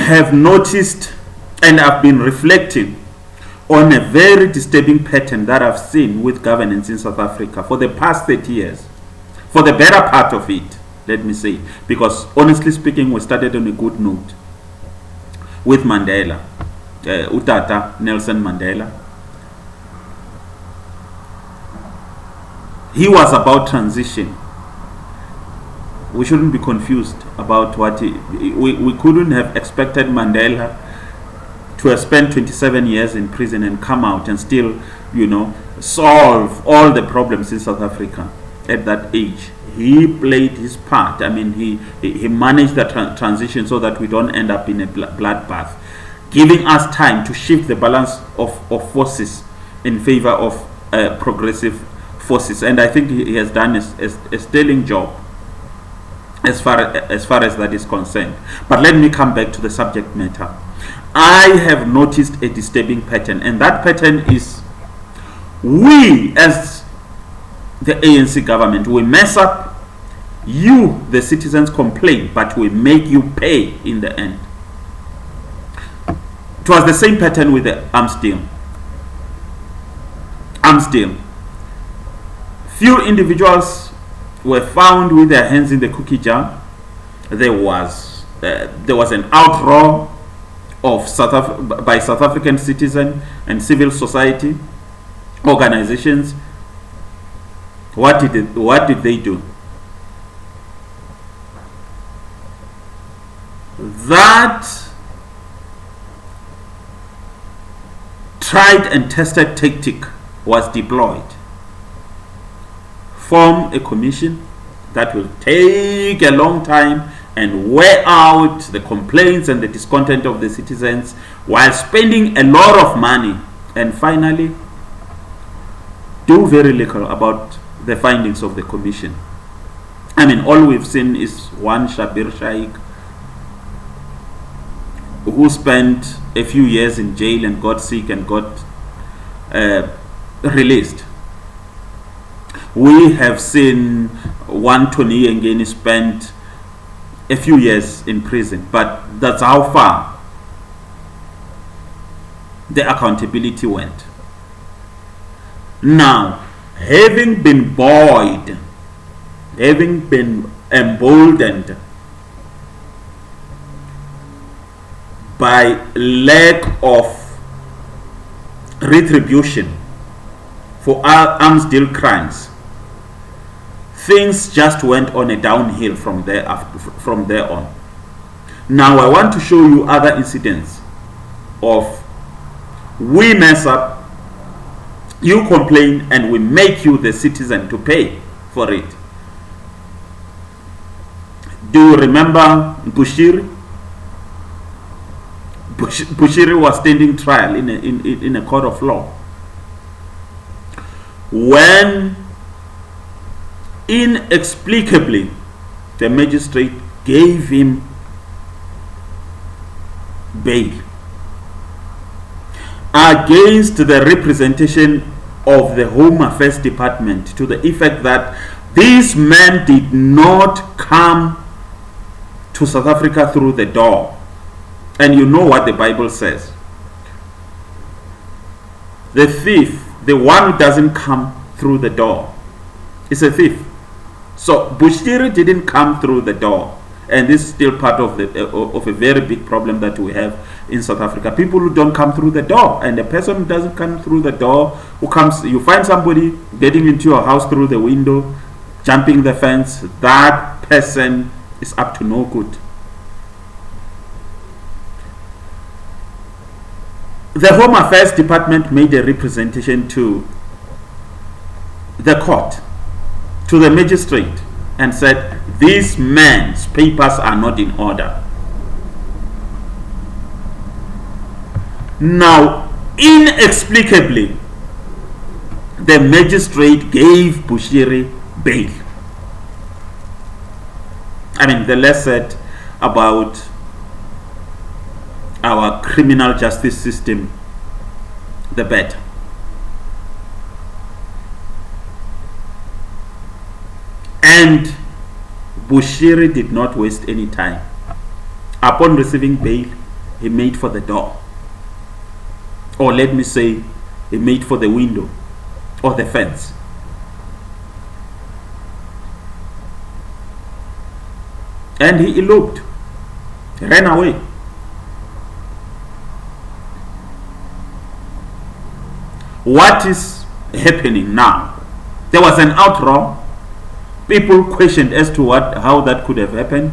have noticed and I've been reflecting on a very disturbing pattern that I've seen with governance in South Africa for the past 30 years. For the better part of it, let me say, because honestly speaking, we started on a good note with Mandela, Utata Nelson Mandela. He was about transition. We shouldn't be confused about what we couldn't have expected Mandela to have spent 27 years in prison and come out and still, solve all the problems in South Africa at that age. He played his part. I mean, he managed the transition so that we don't end up in a bloodbath, giving us time to shift the balance of forces in favor of progressive forces. And I think he has done a sterling job as far as that is concerned. But let me come back to the subject matter. I have noticed a disturbing pattern, and that pattern is we as the ANC government, we mess up, you the citizens complain, but we make you pay in the end. It was the same pattern with the arms deal. Few individuals were found with their hands in the cookie jar. There was an outroar of by South African citizens and civil society organizations. What did they do? That tried and tested tactic was deployed. Form a commission that will take a long time and wear out the complaints and the discontent of the citizens while spending a lot of money, and finally do very little about the findings of the commission. I mean, all we've seen is one Shabir Shaikh who spent a few years in jail and got sick and got released. We have seen one Tony Ngeni spent a few years in prison, but that's how far the accountability went. Now, having been buoyed, having been emboldened by lack of retribution for arms deal crimes, things just went on a downhill from there on. Now I want to show you other incidents of we mess up, you complain, and we make you the citizen to pay for it. Do you remember Bushiri? Bushiri was standing trial in a court of law when inexplicably the magistrate gave him bail against the representation of the Home Affairs Department, to the effect that this man did not come to South Africa through the door. And you know what the Bible says. The thief, the one who doesn't come through the door, is a thief. So Bushiri didn't come through the door, and this is still part of a very big problem that we have in South Africa. People who don't come through the door, and the person who doesn't come through the door, who comes, you find somebody getting into your house through the window, jumping the fence, that person is up to no good. The Home Affairs Department made a representation to the court, to the magistrate, and said, this man's papers are not in order. Now, inexplicably, the magistrate gave Bushiri bail. I mean, the less said about our criminal justice system, the better. And Bushiri did not waste any time. Upon receiving bail, he made for the door. Or let me say, he made for the window or the fence. And he eloped. He ran away. What is happening now? There was an outroar. People questioned as to how that could have happened.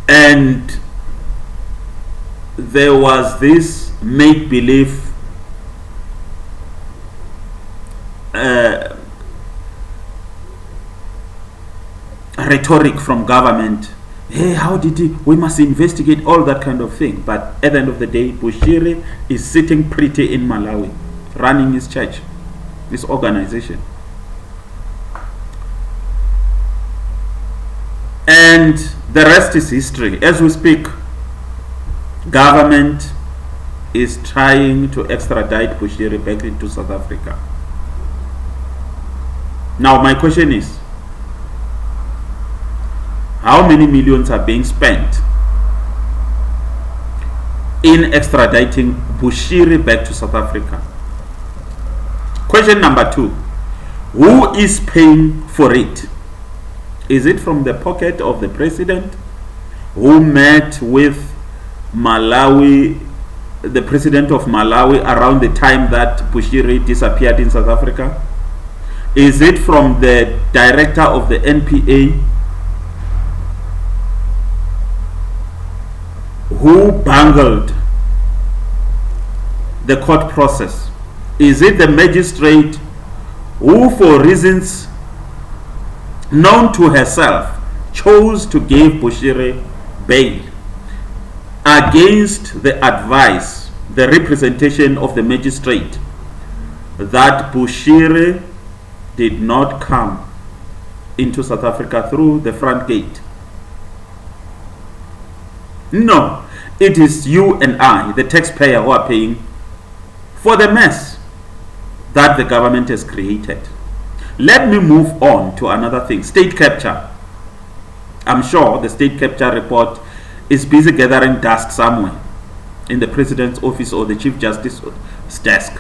And there was this make-believe rhetoric from government. Hey, how did he? We must investigate, all that kind of thing. But at the end of the day, Bushiri is sitting pretty in Malawi, running his church, his organization. And the rest is history. As we speak, government is trying to extradite Bushiri back into South Africa. Now my question is, how many millions are being spent in extraditing Bushiri back to South Africa? Question number 2, who is paying for it? Is it from the pocket of the president, who met with Malawi, the president of Malawi, around the time that Bushiri disappeared in South Africa? Is it from the director of the NPA, who bungled the court process? Is it the magistrate who, for reasons known to herself, chose to give Bushiri bail against the advice, the representation of the magistrate, that Bushiri did not come into South Africa through the front gate? No, it is you and I, the taxpayer, who are paying for the mess that the government has created. Let me move on to another thing, state capture. I'm sure the state capture report is busy gathering dust somewhere in the president's office or the chief justice's desk.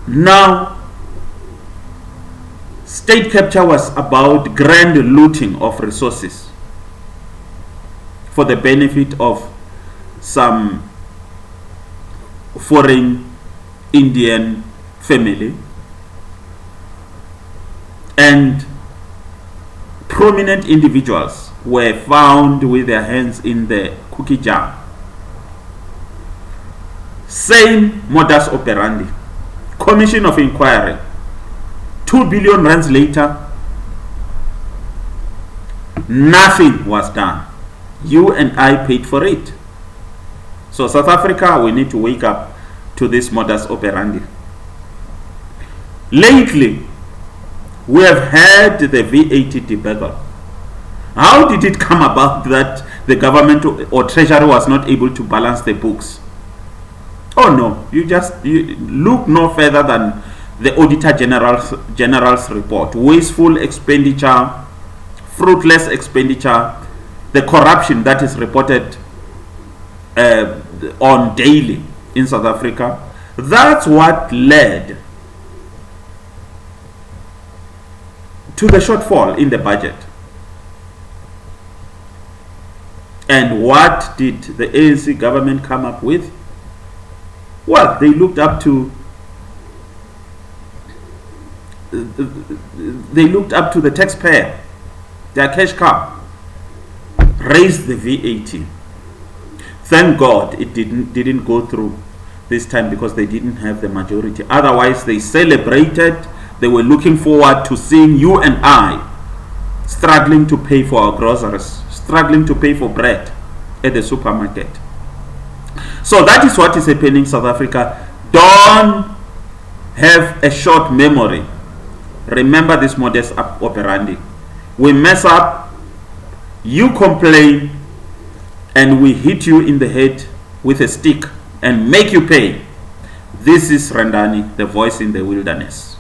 Now, state capture was about grand looting of resources for the benefit of some foreign Indian family, and prominent individuals were found with their hands in the cookie jar. Same modus operandi. Commission of inquiry. 2 billion rands later, nothing was done. You and I paid for it. So South Africa, we need to wake up to this modus operandi. Lately, we have had the VAT debacle. How did it come about that the government or treasury was not able to balance the books? Oh no, you look no further than the Auditor General's report. Wasteful expenditure, fruitless expenditure, the corruption that is reported on daily in South Africa. That's what led to the shortfall in the budget. And what did the ANC government come up with? Well, they looked up to the taxpayer, their cash cow, raised the VAT. Thank God it didn't go through this time, because they didn't have the majority. Otherwise, they celebrated. They were looking forward to seeing you and I struggling to pay for our groceries, struggling to pay for bread at the supermarket. So that is what is happening in South Africa. Don't have a short memory. Remember this modus operandi. We mess up, you complain, and we hit you in the head with a stick and make you pay. This is Rendani, the voice in the wilderness.